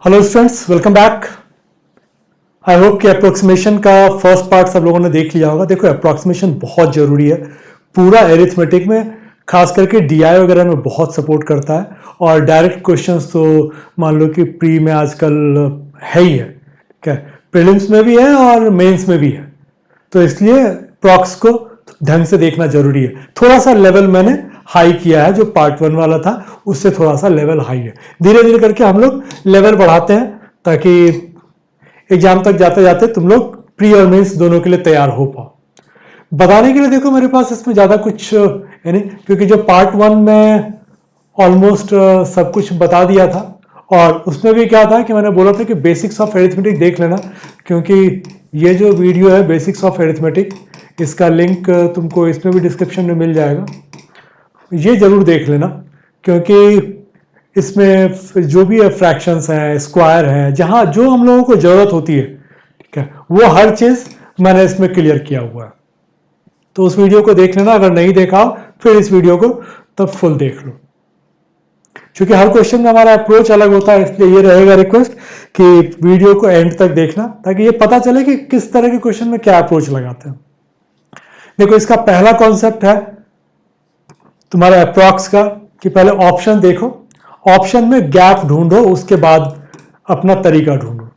Hello students, welcome back. I hope कि approximation का first part सब लोगों ने देख लिया होगा। देखो, अप्रोक्सीमेशन बहुत ज़रूरी है पूरा एरिथमेटिक में, खास करके डीआई वगैरह में बहुत सपोर्ट करता है। और डायरेक्ट क्वेश्चंस तो मान लो कि प्री में आजकल है ही है, क्या प्रीलिम्स में भी है और मेंस में भी है। तो इसलिए प्रॉक्स को ढंग से देखना जरूरी है। थोड़ा सा लेवल मैंने हाई किया है, जो पार्ट 1 वाला था उससे थोड़ा सा लेवल हाई है। धीरे धीरे करके हम लोग लेवल बढ़ाते हैं ताकि एग्जाम तक जाते जाते तुम लोग प्री और मेंस दोनों के लिए तैयार हो पाओ। बताने के लिए देखो मेरे पास इसमें ज़्यादा कुछ यानी, क्योंकि जो पार्ट 1 में ऑलमोस्ट सब कुछ बता दिया था, और उसमें भी क्या था कि मैंने बोला था कि बेसिक्स ऑफ एरिथमेटिक देख लेना, क्योंकि ये जो वीडियो है बेसिक्स ऑफ एरिथमेटिक, इसका लिंक तुमको इसमें भी डिस्क्रिप्शन में मिल जाएगा। ये जरूर देख लेना, क्योंकि इसमें जो भी है फ्रैक्शंस है, स्क्वायर है, जहाँ जो हम लोगों को ज़रूरत होती है, ठीक है, वो हर चीज़ मैंने इसमें क्लियर किया हुआ है। तो उस वीडियो को देख लेना, अगर नहीं देखा फिर इस वीडियो को तब फुल देख लो। क्योंकि हर क्वेश्चन में हमारा अप्रोच अलग होता है, इसलिए ये रहेगा रिक्वेस्ट कि वीडियो को एंड तक देखना, ताकि ये पता चले कि किस तरह के क्वेश्चन में क्या अप्रोच लगाते हैं। देखो, इसका पहला कॉन्सेप्ट है तुम्हारा अप्रॉक्स का, कि पहले ऑप्शन देखो, ऑप्शन में गैप ढूंढो, उसके बाद अपना तरीका ढूंढो।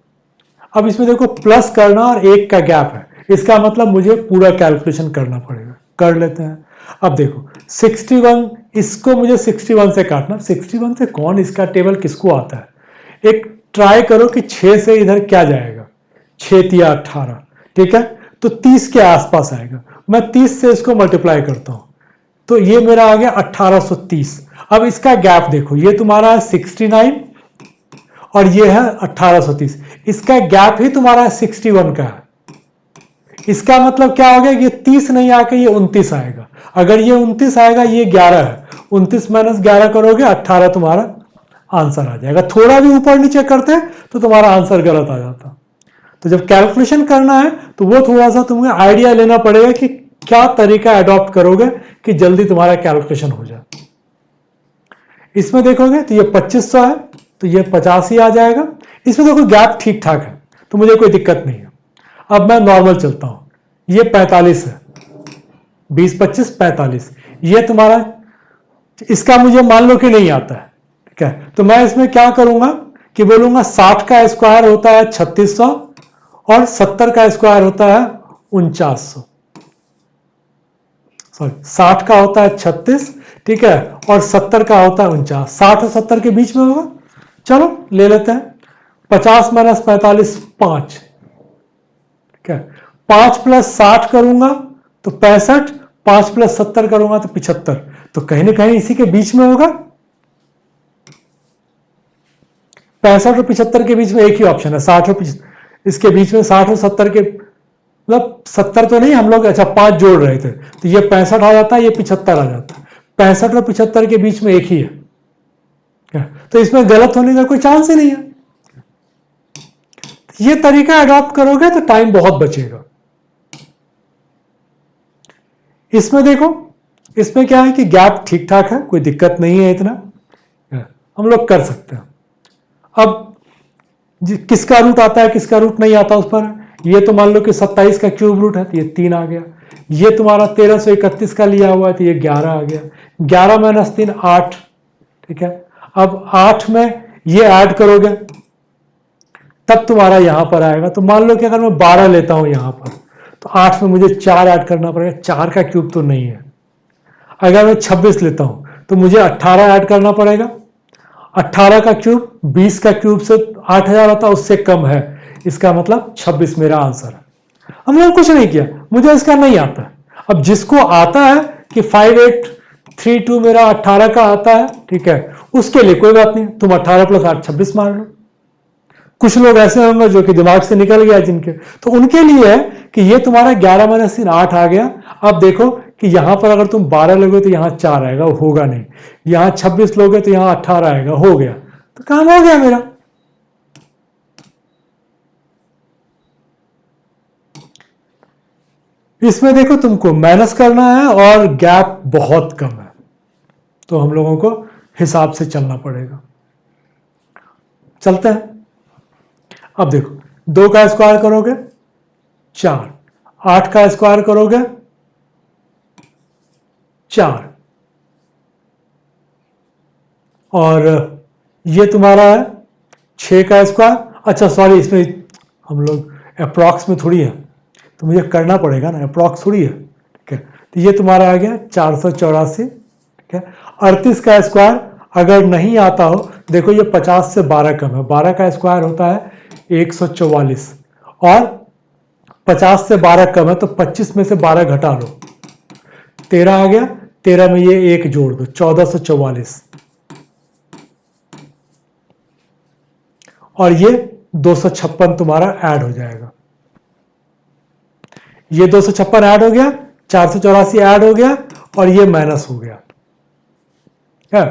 अब इसमें देखो प्लस करना और एक का गैप है, इसका मतलब मुझे पूरा कैलकुलेशन करना पड़ेगा। कर लेते हैं। अब देखो 61, इसको मुझे 61 से काटना। 61 से कौन इसका टेबल किसको आता है? एक ट्राई करो कि 6 से इधर क्या जाएगा, 6 या 18, ठीक है, तो 30 के आसपास आएगा। मैं 30 से इसको मल्टीप्लाई करता हूं, तो ये मेरा आ गया 1830। अब इसका गैप देखो, ये तुम्हारा है 69 और ये है 1830। इसका गैप ही तुम्हारा 61 का है। इसका मतलब क्या हो गया, ये 30 नहीं आके ये 29 आएगा। अगर ये 29 आएगा, ये 11 है, 29 माइनस 11 करोगे 18 तुम्हारा आंसर आ जाएगा। थोड़ा भी ऊपर नीचे करते तो तुम्हारा आंसर गलत आ जाता। तो जब कैलकुलेशन करना है तो वो थोड़ा सा तुम्हें आइडिया लेना पड़ेगा कि क्या तरीका अडॉप्ट करोगे कि जल्दी तुम्हारा कैलकुलेशन हो जाए। इसमें देखोगे तो ये 2500 है, तो ये 50 ही आ जाएगा। इसमें देखो गैप ठीक ठाक है, तो मुझे कोई दिक्कत नहीं है। अब मैं नॉर्मल चलता हूं, ये 45 है, 20 25 45, ये तुम्हारा, इसका मुझे मान लो कि नहीं आता है, ठीक है, तो मैं इसमें क्या करूंगा कि बोलूंगा 60 का स्क्वायर होता है 3600 और 70 का स्क्वायर होता है 4900। सॉरी, 60 का होता है 36, ठीक है, और 70 का होता है 49। 60 और 70 के बीच में होगा। चलो ले लेते हैं। 50 माइनस 45 5, ठीक है, 5 प्लस 60 करूंगा तो 65, 5 प्लस 70 करूंगा तो 75। तो कहीं ना कहीं इसी के बीच में होगा। 65 और 75 के बीच में एक ही ऑप्शन है, 60 और 75। इसके बीच में 60 और 70 के, मतलब 70 तो नहीं, हम लोग अच्छा 5 जोड़ रहे थे, तो ये 65 आ जाता है, ये 75 आ जाता है। 65 और 75 के बीच में एक ही है, तो इसमें गलत होने का कोई चांस ही नहीं है। ये तरीका अडॉप्ट करोगे तो टाइम बहुत बचेगा। इसमें देखो, इसमें क्या है कि गैप ठीक ठाक है, कोई दिक्कत नहीं है, इतना हम लोग कर सकते हैं। अब किसका रूट आता है किसका रूट नहीं आता उस पर, ये तो मान लो कि 27 का क्यूब रूट है, तो ये 3 आ गया। ये तुम्हारा 1331 का लिया हुआ है, तो ये 11 आ गया। 11 माइनस 3 8, ठीक है। अब 8 में ये ऐड करोगे तब तुम्हारा यहां पर आएगा। तो मान लो कि अगर मैं 12 लेता हूं यहां पर, तो 8 में मुझे 4 ऐड करना पड़ेगा। 4 का क्यूब तो नहीं है। अगर मैं 26 लेता हूं तो मुझे 18 ऐड करना पड़ेगा। 18 का क्यूब 20 का क्यूब से 8000 होता है, उससे कम है। इसका मतलब 26 मेरा आंसर है। हमने कुछ नहीं किया, मुझे इसका नहीं आता। अब जिसको आता है कि 5832 मेरा 18 का आता है, ठीक है, उसके लिए कोई बात नहीं, तुम 18 प्लस 8 26 मार लो। कुछ लोग ऐसे होंगे जो कि दिमाग से निकल गया जिनके, तो उनके लिए है कि ये तुम्हारा 11 माइनस 3 8 आ गया। अब देखो कि यहां पर अगर तुम 12 लोगे तो यहां 4 आएगा, होगा नहीं। यहां 26 लोगे तो यहां 18 आएगा, हो गया, तो काम हो गया मेरा। इसमें देखो तुमको माइनस करना है और गैप बहुत कम है, तो हम लोगों को हिसाब से चलना पड़ेगा। चलते हैं। अब देखो 2 का स्क्वायर करोगे 4, 8 का स्क्वायर करोगे 4, और ये तुम्हारा है 6 का स्क्वायर। अच्छा सॉरी, इसमें हम लोग अप्रॉक्स में थोड़ी है, तो मुझे करना पड़ेगा ना, अप्रॉक्स थोड़ी है, ठीक है। तो ये तुम्हारा आ गया 484, ठीक है। 38 का स्क्वायर अगर नहीं आता हो, देखो ये 50 से 12 कम है, 12 का स्क्वायर होता है 144, और 50 से 12 कम है, तो 25 में से 12 घटा लो, 13 आ गया, 13 में ये 1 जोड़ दो, 1444, और ये 256 तुम्हारा ऐड हो जाएगा। ये 256 ऐड हो गया, 484 ऐड हो गया, और ये माइनस हो गया है।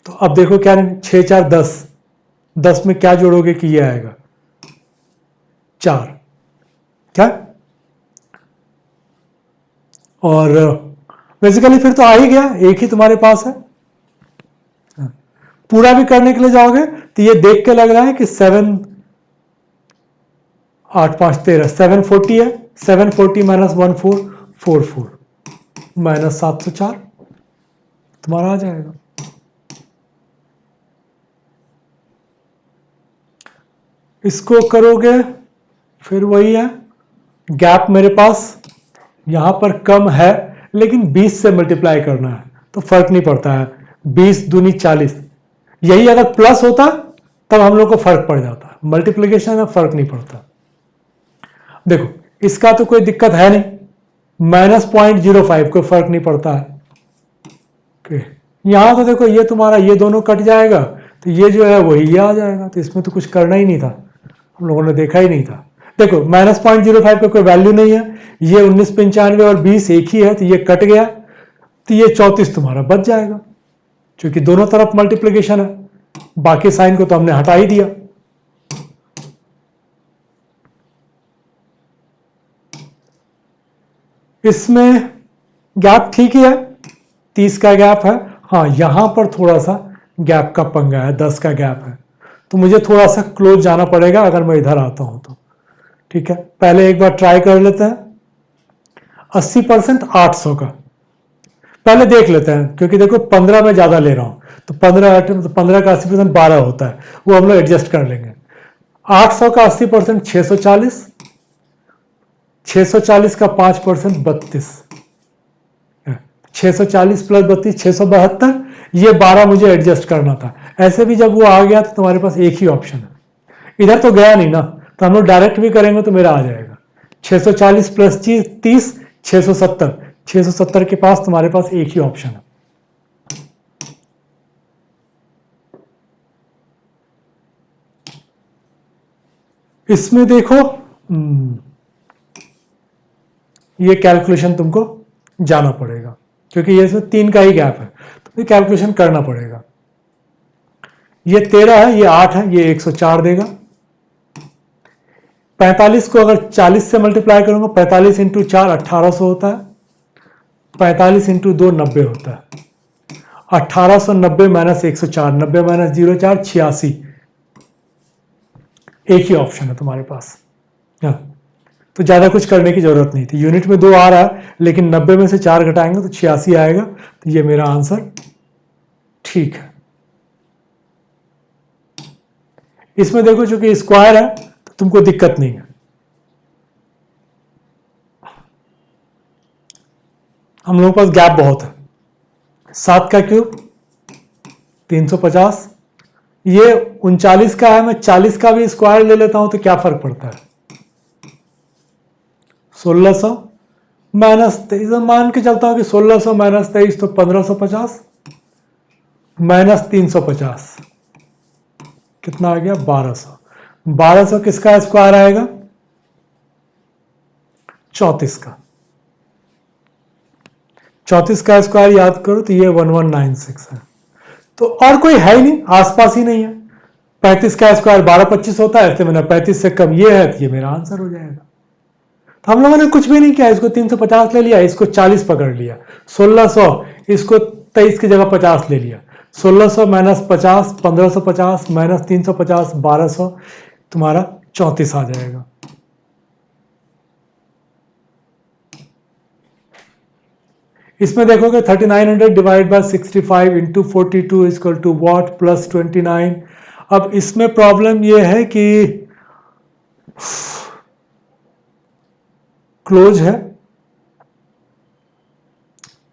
तो अब देखो क्या, 6 4 10, 10 में क्या जोड़ोगे कि ये आएगा 4, क्या, और बेसिकली फिर तो आ ही गया, एक ही तुम्हारे पास है। पूरा भी करने के लिए जाओगे तो ये देख के लग रहा है कि 7 8 5 13 740 है, 740 माइनस 1444 माइनस 704 तुम्हारा आ जाएगा। इसको करोगे फिर वही है, गैप मेरे पास यहां पर कम है, लेकिन 20 से मल्टीप्लाई करना है तो फर्क नहीं पड़ता है, 20 दूनी 40, यही अगर प्लस होता तब हम लोग को फर्क पड़ जाता, मल्टीप्लिकेशन में फर्क नहीं पड़ता। देखो इसका तो कोई दिक्कत है नहीं, -0.05 कोई फर्क नहीं पड़ता है। यहां तो देखो ये तुम्हारा ये दोनों कट जाएगा, तो ये जो है वही ये आ जाएगा, तो इसमें तो कुछ करना ही नहीं था, हम लोगों ने देखा ही नहीं था। देखो -0.05 का कोई वैल्यू नहीं है, ये 1995 और 20 एक ही है, तो ये कट गया, तो ये 34 तुम्हारा बच जाएगा, क्योंकि दोनों तरफ मल्टीप्लिकेशन है, बाकी साइन को तो हमने हटा ही दिया। इसमें गैप ठीक ही है, 30 का गैप है, हाँ यहां पर थोड़ा सा गैप का पंगा है, 10 का गैप है, तो मुझे थोड़ा सा क्लोज जाना पड़ेगा अगर मैं इधर आता हूं तो, ठीक है। पहले एक बार ट्राई कर लेते हैं, 80% 800 का पहले देख लेते हैं, क्योंकि देखो 15 में ज्यादा ले रहा हूं, तो 15 का 80% 12 होता है, वो हम लोग एडजस्ट कर लेंगे। 800 का 80% 640, 640 का 5% 32, 640 प्लस 32 672, ये 12 मुझे एडजस्ट करना था। ऐसे भी जब वो आ गया तो तुम्हारे पास एक ही ऑप्शन है, इधर तो गया नहीं ना, तो हम लोग डायरेक्ट भी करेंगे तो मेरा आ जाएगा 640 प्लस 30 670, 670 के पास तुम्हारे पास एक ही ऑप्शन है। इसमें देखो ये कैलकुलेशन तुमको जाना पड़ेगा, क्योंकि ये इसमें 3 का ही गैप है, तो ये कैलकुलेशन करना पड़ेगा। ये 13 है, ये 8 है, ये 104 देगा। 45 को अगर 40 से मल्टीप्लाई करूंगा, 45 इंटू 4 1800 होता है, 45 इंटू 2 90 होता है, 1890 माइनस 104, 90 माइनस 04 86, एक ही ऑप्शन है तुम्हारे पास। हाँ, तो ज्यादा कुछ करने की जरूरत नहीं थी, यूनिट में 2 आ रहा है, लेकिन 90 में से 4 घटाएंगे तो 86 आएगा, तो ये मेरा आंसर ठीक है। इसमें देखो चूंकि स्क्वायर है तो तुमको दिक्कत नहीं है, हम लोगों के पास गैप बहुत है। 7 का क्यूब 350, ये 39 का है, मैं 40 का भी स्क्वायर ले लेता हूं तो क्या फर्क पड़ता है, 1600 माइनस 23, मान के चलता हूं कि 1600 माइनस 23 तो 1550 माइनस 350 कितना आ गया 1200, 1200 किसका स्क्वायर आएगा 34 का, 34 का स्क्वायर याद करो तो ये 1196 है, तो और कोई है ही नहीं, आसपास ही नहीं है। 35 का स्क्वायर 1225 होता है, मैंने 35 से कम ये है, तो ये मेरा आंसर हो जाएगा। तो हम लोगों ने कुछ भी नहीं किया, इसको 350 ले लिया, इसको 40 पकड़ लिया, 1600 इसको 23 की जगह 50 ले लिया, 1600 माइनस 50 1550 माइनस 350 1200, तुम्हारा 34 आ जाएगा। इसमें देखोगे 3900 divide by 65 into 42 equal to what plus 29। अब इसमें प्रॉब्लम यह है कि क्लोज है,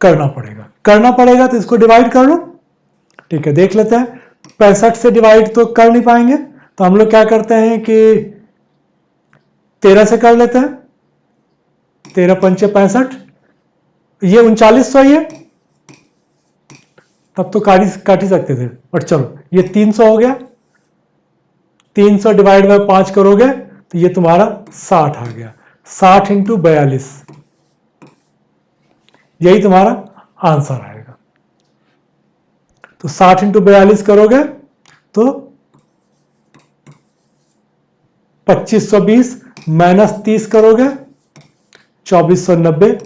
करना पड़ेगा तो इसको डिवाइड कर लो। ठीक है, देख लेते हैं। 65 से डिवाइड तो कर नहीं पाएंगे, तो हम लोग क्या करते हैं कि 13 से कर लेते हैं। 13 पंचे 65, ये 3900 ही है, तब तो काट ही सकते थे, बट चलो ये 300 हो गया। 300 डिवाइड बाय 5 करोगे तो ये तुम्हारा 60 आ गया। 60 इंटू 42, यही तुम्हारा आंसर आएगा। तो 60 इंटू 42 करोगे तो 2520 माइनस 30 करोगे 2490,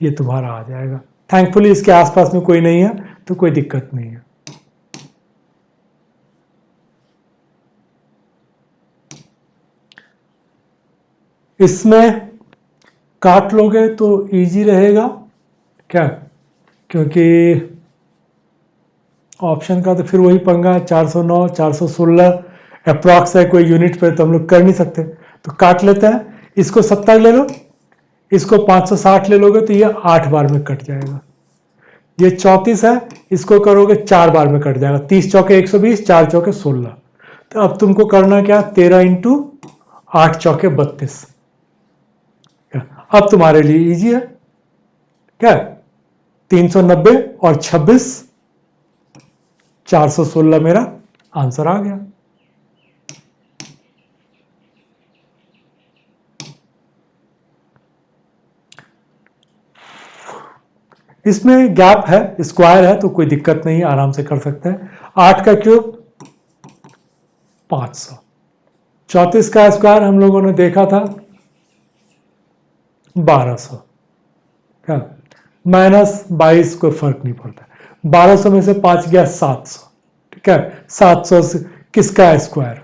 ये तुम्हारा आ जाएगा। थैंकफुली इसके आसपास में कोई नहीं है, तो कोई दिक्कत नहीं है। इसमें काट लोगे तो इजी रहेगा क्या, क्योंकि ऑप्शन का तो फिर वही पंगा है। 409 416 अप्रॉक्स है, कोई यूनिट पे तो हम लोग कर नहीं सकते, तो काट लेते हैं। इसको 70 ले लो, इसको 560 ले लोगे तो ये 8 बार में कट जाएगा। ये 34 है, इसको करोगे 4 बार में कट जाएगा। 30 चौके 120, 4 चौके 16। तो अब तुमको करना क्या, 13 इंटू 8 चौके 32। अब तुम्हारे लिए इजी है क्या, 390 और 26, 416 मेरा आंसर आ गया। इसमें गैप है, स्क्वायर है, तो कोई दिक्कत नहीं, आराम से कर सकते हैं। 8 का क्यूब 500, 34 का स्क्वायर हम लोगों ने देखा था 1200, क्या माइनस 22, कोई फर्क नहीं पड़ता। 1200 में से 5 गया 700, ठीक है। 700 से किसका स्क्वायर,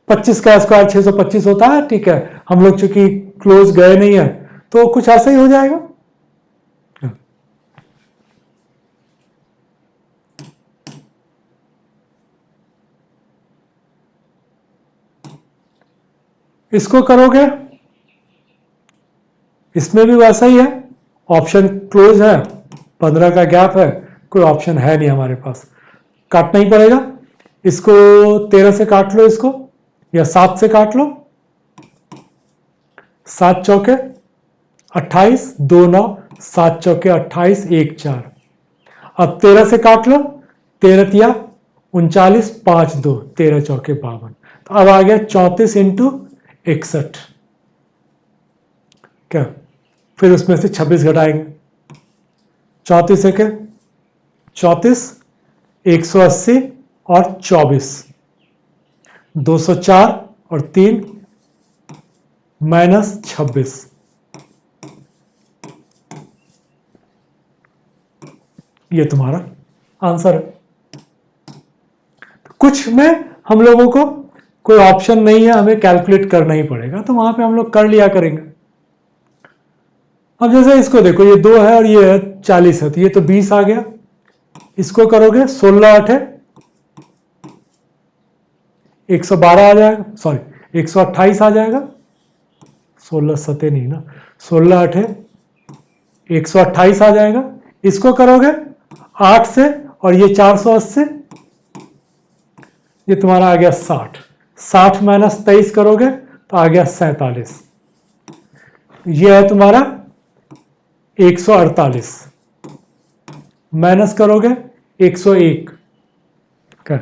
25 का स्क्वायर 625 होता है, ठीक है। हम लोग चूंकि क्लोज गए नहीं है, तो कुछ ऐसा ही हो जाएगा। इसको करोगे, इसमें भी वैसा ही है, ऑप्शन क्लोज है, 15 का गैप है, कोई ऑप्शन है नहीं हमारे पास, काटना ही पड़ेगा। इसको 13 से काट लो, इसको या 7 से काट लो। 7 चौके 28, 2 9, 7 चौके 28, 1 4। अब 13 से काट लो, 13 तिया 39, 5 2, 13 चौके 52। तो अब आ गया 34 इंटू 61, क्या, फिर उसमें से 26 घटाएंगे। 34 है क्या, 34, 180 और 24, 204 और 3 माइनस 26, ये तुम्हारा आंसर है। कुछ में हम लोगों को कोई ऑप्शन नहीं है, हमें कैलकुलेट करना ही पड़ेगा, तो वहां पे हम लोग कर लिया करेंगे। अब जैसे इसको देखो, ये 2 है और ये 40 है, तो ये तो 20 आ गया। इसको करोगे 16 8 है 112 आ जाएगा, सॉरी 128 आ जाएगा। 16 सते नहीं ना, 16 8 है 128 आ जाएगा। इसको करोगे 8 से और ये 480, ये तुम्हारा आ गया 60। 60 माइनस 23 करोगे तो आ गया 47। ये है तुम्हारा 148, माइनस करोगे 101। कर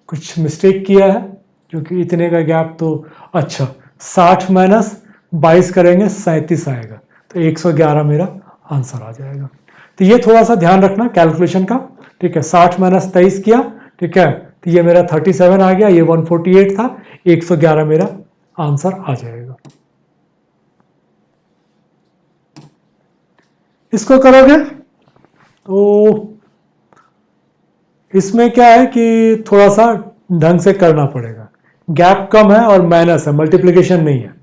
कुछ मिस्टेक किया है, क्योंकि इतने का गैप तो अच्छा। 60 माइनस 22 करेंगे 37 आएगा, तो 111 मेरा आंसर आ जाएगा। तो ये थोड़ा सा ध्यान रखना कैलकुलेशन का, ठीक है। 60 माइनस 23 किया, ठीक है, तो ये मेरा 37 आ गया, ये 148 था, 111 मेरा आंसर आ जाएगा। इसको करोगे तो इसमें क्या है कि थोड़ा सा ढंग से करना पड़ेगा। गैप कम है और माइनस है, मल्टीप्लिकेशन नहीं है।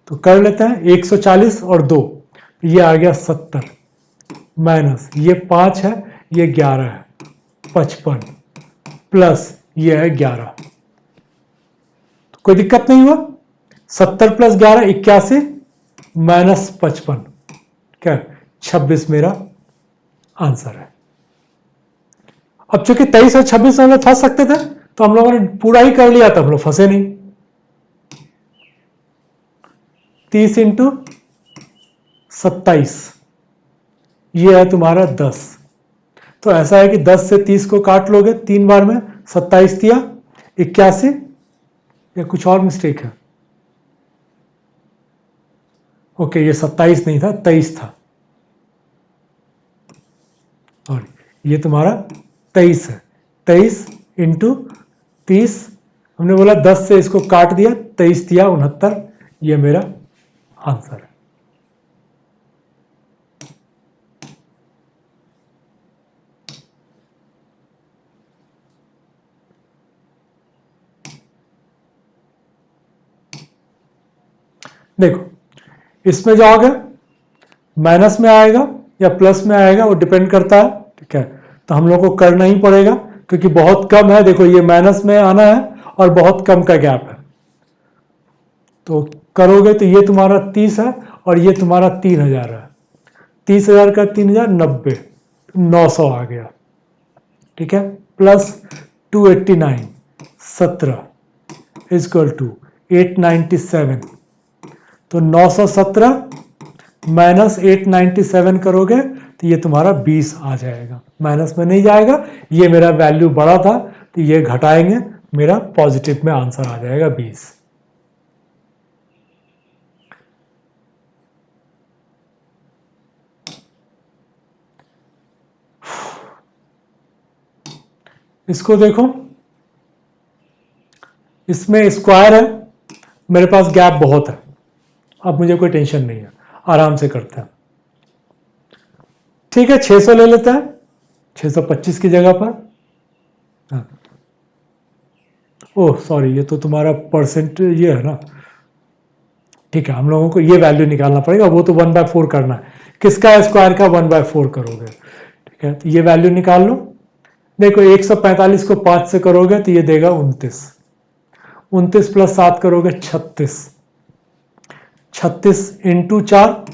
तो कर लेते हैं 140 और 2, ये आ गया 70 माइनस ये 5 है, ये 11 है, 55 प्लस ये है 11। तो कोई दिक्कत नहीं हुआ। 70 प्लस 11 81 माइनस 55 क्या 26 मेरा आंसर है। अब चूंकि 23 और 26 में हम लोग फंस सकते थे तो हम लोगों ने पूरा ही कर लिया था, हम लोग फंसे नहीं। 30 इंटू 27 ये है तुम्हारा 10। तो ऐसा है कि 10 से 30 को काट लोगे 3 बार में, 27 दिया 81, या कुछ और मिस्टेक है? ओके ये 27 नहीं था, 23 था, और ये तुम्हारा 23 है। 23 इंटू 30, हमने बोला 10 से इसको काट दिया, 23 दिया 69, ये मेरा आंसर है। देखो इसमें जाओगे माइनस में आएगा या प्लस में आएगा, वो डिपेंड करता है, ठीक है। तो हम लोग को करना ही पड़ेगा क्योंकि बहुत कम है। देखो ये माइनस में आना है और बहुत कम का गैप है, तो करोगे तो ये तुम्हारा 30 है और ये तुम्हारा 3000 है। 30,000 का 3000 90, 900 आ गया, ठीक है। प्लस 289 17 इजक्वल टू 897, तो 917 माइनस 897 करोगे तो ये तुम्हारा 20 आ जाएगा, माइनस में नहीं जाएगा। ये मेरा वैल्यू बड़ा था तो ये घटाएंगे, मेरा पॉजिटिव में आंसर आ जाएगा 20। इसको देखो, इसमें स्क्वायर है, मेरे पास गैप बहुत है, अब मुझे कोई टेंशन नहीं है, आराम से करते हैं। ठीक है 600 ले लेते हैं, 625 की जगह पर। हाँ। ओह सॉरी, ये तो तुम्हारा परसेंट ये है ना, ठीक है। हम लोगों को ये वैल्यू निकालना पड़ेगा, वो तो 1/4 करना है। किसका स्क्वायर का 1/4 करोगे, ठीक है। तो ये वैल्यू निकाल लो। देखो 145 को 5 से करोगे तो ये देगा 29, 29 प्लस 7 करोगे 36, 36 इंटू 4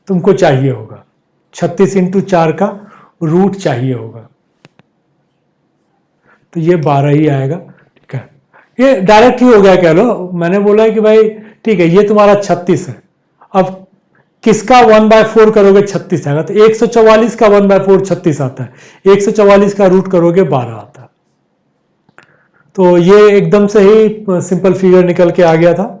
तुमको चाहिए होगा, 36 इंटू 4 का रूट चाहिए होगा, तो ये 12 ही आएगा, ठीक है। ये डायरेक्ट ही हो गया कह लो, मैंने बोला कि भाई ठीक है ये तुम्हारा 36 है। अब किसका 1/4 करोगे 36 आएगा, तो 144 का 1/4 36 आता है, 144 का रूट करोगे 12 आता है। तो ये एकदम से ही सिंपल फिगर निकल के आ गया था।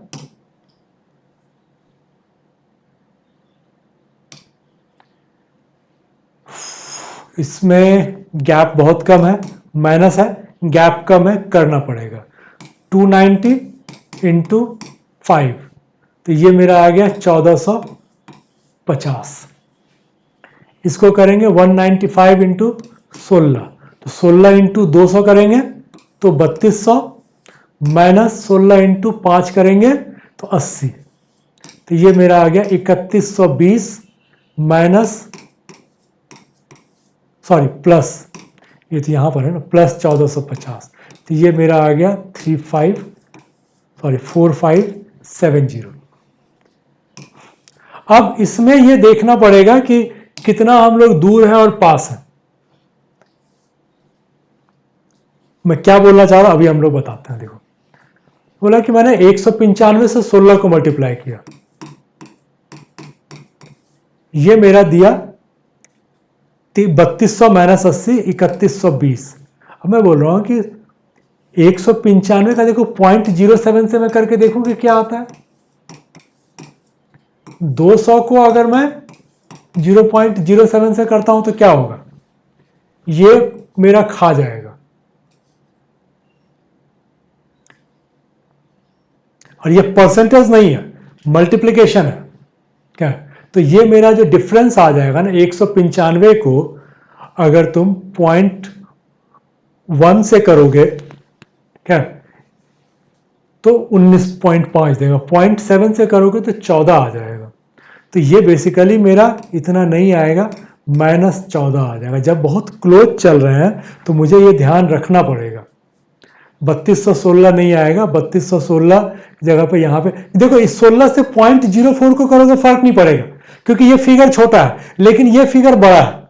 इसमें गैप बहुत कम है, माइनस है, गैप कम है, करना पड़ेगा। 290 इंटू 5, तो ये मेरा आ गया 1450। इसको करेंगे 195 इंटू 16, तो 16 इंटू 200 करेंगे तो 3200, माइनस 16 इंटू 5 करेंगे तो 80, तो ये मेरा आ गया 3120 माइनस सॉरी प्लस, ये तो यहां पर है ना, प्लस 1450, तो ये मेरा आ गया 4570। अब इसमें ये देखना पड़ेगा कि कितना हम लोग दूर है और पास है। मैं क्या बोलना चाह रहा हूं अभी हम लोग बताते हैं। देखो बोला कि मैंने 195 से 16 को मल्टीप्लाई किया, ये मेरा दिया 3200 माइनस 80 3120। अब मैं बोल रहा हूं कि 195 का देखो 0.07 से मैं करके देखूं कि क्या आता है। 200 को अगर मैं 0.07 से करता हूं तो क्या होगा, ये मेरा खा जाएगा, और ये परसेंटेज नहीं है, मल्टीप्लिकेशन है क्या। तो ये मेरा जो डिफरेंस आ जाएगा ना 195 को अगर तुम 1 से करोगे क्या तो 19.5 देगा, 0.7 से करोगे तो 14 आ जाएगा। तो ये बेसिकली मेरा इतना नहीं आएगा, -14 आ जाएगा। जब बहुत क्लोज चल रहे हैं तो मुझे ये ध्यान रखना पड़ेगा। 3216 नहीं आएगा, 3216 की जगह पे यहाँ पे देखो, इस 16 से 0.04 को करोगे फर्क नहीं पड़ेगा क्योंकि ये फिगर छोटा है, लेकिन ये फिगर बड़ा है।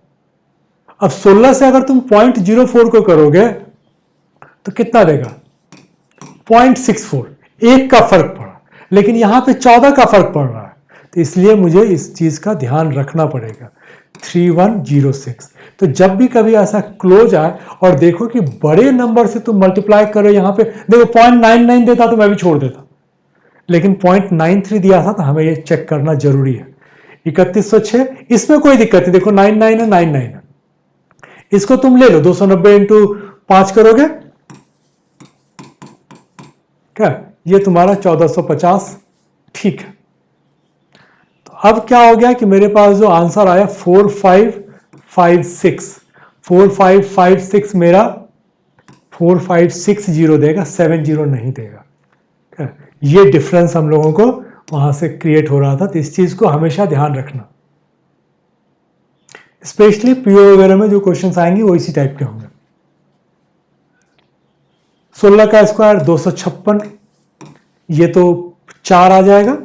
अब 16 से अगर तुम 0.04 को करोगे तो कितना देगा, 0.64, एक का फर्क पड़ा, लेकिन यहां पे 14 का फर्क पड़ रहा है। तो इसलिए मुझे इस चीज का ध्यान रखना पड़ेगा। 3106। तो जब भी कभी ऐसा क्लोज आए और देखो कि बड़े नंबर से तुम मल्टीप्लाई करो, यहां पे देखो 0.99 देता तो मैं भी छोड़ देता, लेकिन 0.93 दिया था, तो हमें ये चेक करना जरूरी है। 3106, इसमें कोई दिक्कत नहीं, देखो 99 है, 99 है, इसको तुम ले लो, 290 इंटू 5 करोगे क्या, ये तुम्हारा 1450, ठीक है। तो अब क्या हो गया कि मेरे पास जो आंसर आया 4556, 4556 मेरा 4560 देगा, 70 नहीं देगा क्या? ये डिफरेंस हम लोगों को वहां से क्रिएट हो रहा था। तो इस चीज को हमेशा ध्यान रखना, स्पेशली पीओ वगैरह में जो क्वेश्चंस आएंगे वो इसी टाइप के होंगे। 16 का स्क्वायर 256, ये तो 4 आ जाएगा,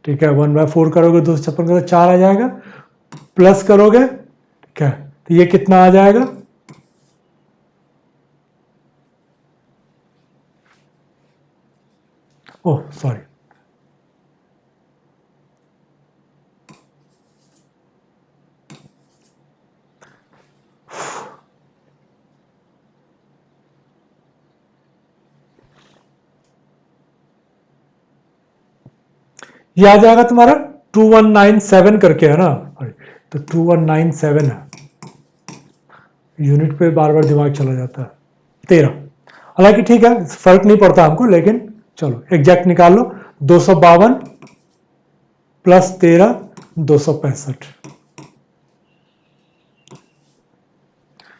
ठीक है। 1/4 करोगे 256 का तो 4 आ जाएगा, प्लस करोगे, ठीक है, तो ये कितना आ जाएगा, ओह सॉरी, ये आ जाएगा तुम्हारा 2197 करके, है ना, तो 2197 है। यूनिट पे बार बार दिमाग चला जाता है। 13, हालांकि ठीक है, फर्क नहीं पड़ता हमको, लेकिन चलो एग्जैक्ट निकाल लो। 252 प्लस 13, 265।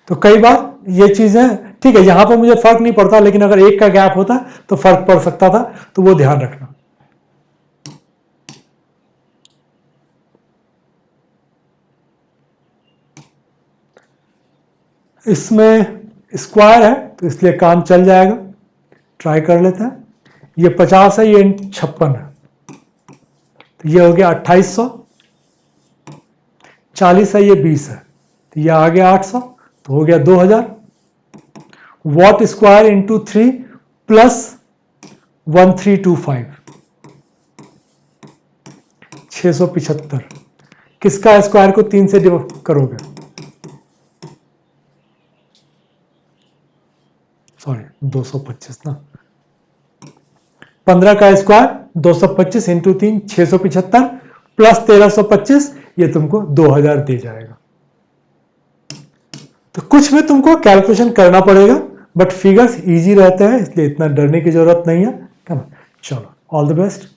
तो कई बार ये चीजें ठीक है, यहां पर मुझे फर्क नहीं पड़ता, लेकिन अगर एक का गैप होता तो फर्क पड़ सकता था, तो वो ध्यान रखना। इसमें स्क्वायर है तो इसलिए काम चल जाएगा, ट्राई कर लेते हैं। ये 50 है, ये 56 है, तो ये हो गया 2800। 40 है, ये 20 है, तो ये आ गया 800, तो हो गया 2000। What square into 3 plus 1325, 675। किसका स्क्वायर को 3 से डिवाइड करोगे, सॉरी 225 ना, 15 का स्क्वायर 225 इंटू 3 675 प्लस 1325, ये तुमको 2000 दे जाएगा। तो कुछ में तुमको कैलकुलेशन करना पड़ेगा, बट फिगर्स इजी रहते हैं, इसलिए इतना डरने की जरूरत नहीं है। चलो, ऑल द बेस्ट।